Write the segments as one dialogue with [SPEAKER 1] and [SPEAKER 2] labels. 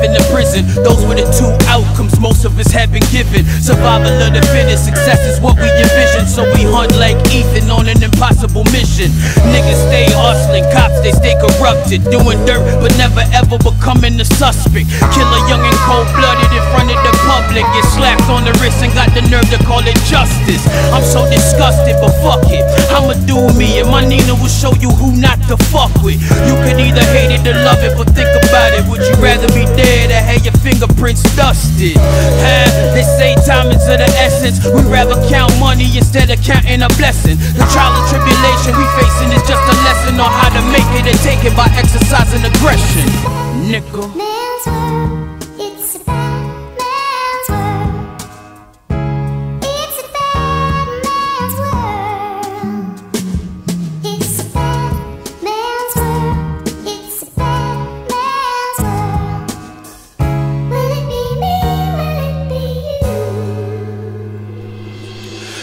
[SPEAKER 1] in the prison. Those were the two outcomes most of us have been given. Survival of the fittest, success is what we envision. So we hunt like Ethan on an impossible mission. Niggas stay hustling, cops they stay corrupted, doing dirt but never ever becoming the suspect. Kill a young and cold-blooded in front of the public, get slapped on the wrist and got the nerve to call it justice. I'm so disgusted, but fuck it, I'ma do me, and my Nina will show you who not to fuck with. You could either hate it or love it, but think about it. Would you rather be dead or have your fingerprints dusted? They say time is of the essence. We'd rather count money instead of counting a blessing. The trial and tribulation we facing is just a lesson on how to make it and take it by exercising aggression. Nickel.
[SPEAKER 2] Man's world, it's a bad man's world. It's a bad man's world. It's a bad man's world. It's a bad man's world. Will it be me? Will it be you?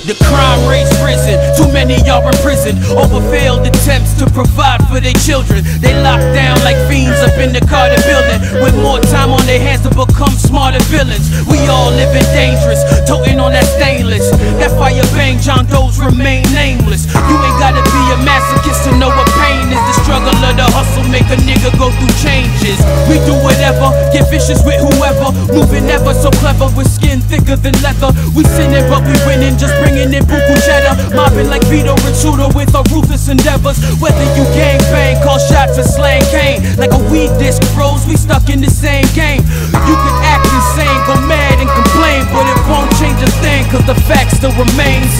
[SPEAKER 1] The crime rate's risen, too many are in prison over failed attempts to provide for their children. They locked down like fiends up in the Carter building, with more time on their hands to become smarter villains. We all living dangerous, toting on that stainless. That fire bang, John Doe's remain nameless. You ain't gotta be a masochist to know what pain is. The struggle of the hustle make a nigga go through changes. We do whatever, get vicious with whoever, moving ever so clever with skin thicker than leather. We sinning but we winning, just bringing in buku cheddar, mobbing like Vito Rizzuto with our ruthless endeavors. Whether you gang bang, call shots or slang cane, like a weed disc bros, we stuck in the same game. You can act insane, go mad and complain, but it won't change a thing, cause the fact still remains.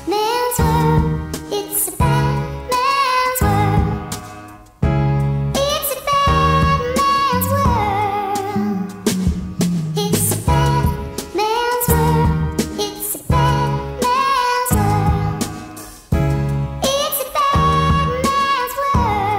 [SPEAKER 2] Man's world, it's a bad man's world. It's a bad man's world. It's a bad man's world. It's a bad man's world. It's a bad man's world.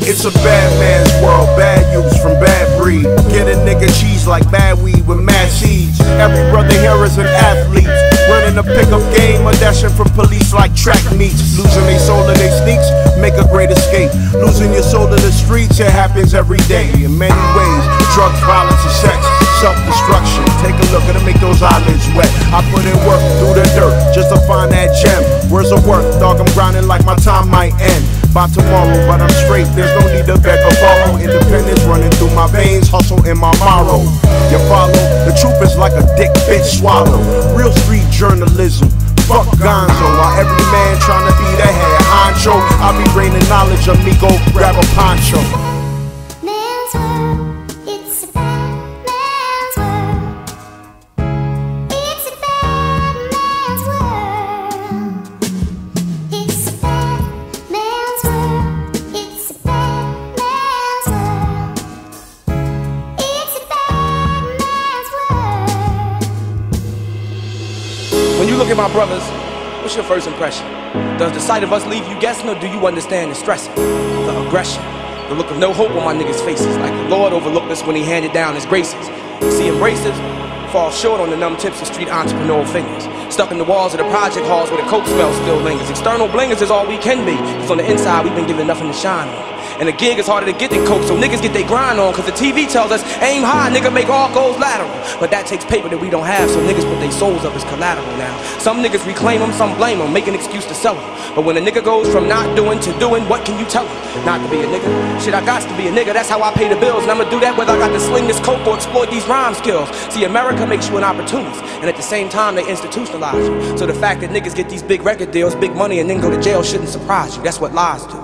[SPEAKER 3] It's a bad man's world, bad use from bad breed. Get a nigga cheese like bad weed with mad seeds. Every brother here is an athlete, running a pickup game or dashing from police like track meets. Losing their soul to their sneaks, make a great escape. Losing your soul to the streets, it happens every day in many ways. Drugs, violence, and sex, self-destruction. Take a look at it, make those eyelids wet. I put in work through the dirt just to find that gem. Where's the work, dog? I'm grinding like my time might end by tomorrow, but I'm straight, there's no need to beg or borrow. Independence running through my veins, hustle in my morrow. You follow? The truth is like a dick bitch swallow. Real street journalism, fuck gonzo. While every man trying to be the head honcho, I be raining knowledge on me, go grab a poncho.
[SPEAKER 2] Man's world, it's a bad man's world. It's a bad man's world. It's a bad man's world. It's a bad man's world. It's a bad man's world.
[SPEAKER 4] When you look at my brothers, what's your first impression? Does the sight of us leave you guessing, or do you understand the stressing, the aggression, the look of no hope on my niggas' faces, like the Lord overlooked us when he handed down his graces? You see, embraces fall short on the numb tips of street entrepreneurial fingers, stuck in the walls of the project halls where the coke smell still lingers. External blingers is all we can be, cause on the inside we've been given nothing to shine on. And the gig is harder to get than coke, so niggas get they grind on, cause the TV tells us aim high, nigga, make all goals lateral. But that takes paper that we don't have, so niggas put their souls up as collateral now. Some niggas reclaim them, some blame them, make an excuse to sell them. But when a nigga goes from not doing to doing, what can you tell him? Not to be a nigga. Shit, I got to be a nigga, that's how I pay the bills. And I'ma do that whether I got to sling this coke or exploit these rhyme skills. See, America makes you an opportunist, and at the same time they institutionalize you. So the fact that niggas get these big record deals, big money, and then go to jail shouldn't surprise you. That's what lies do.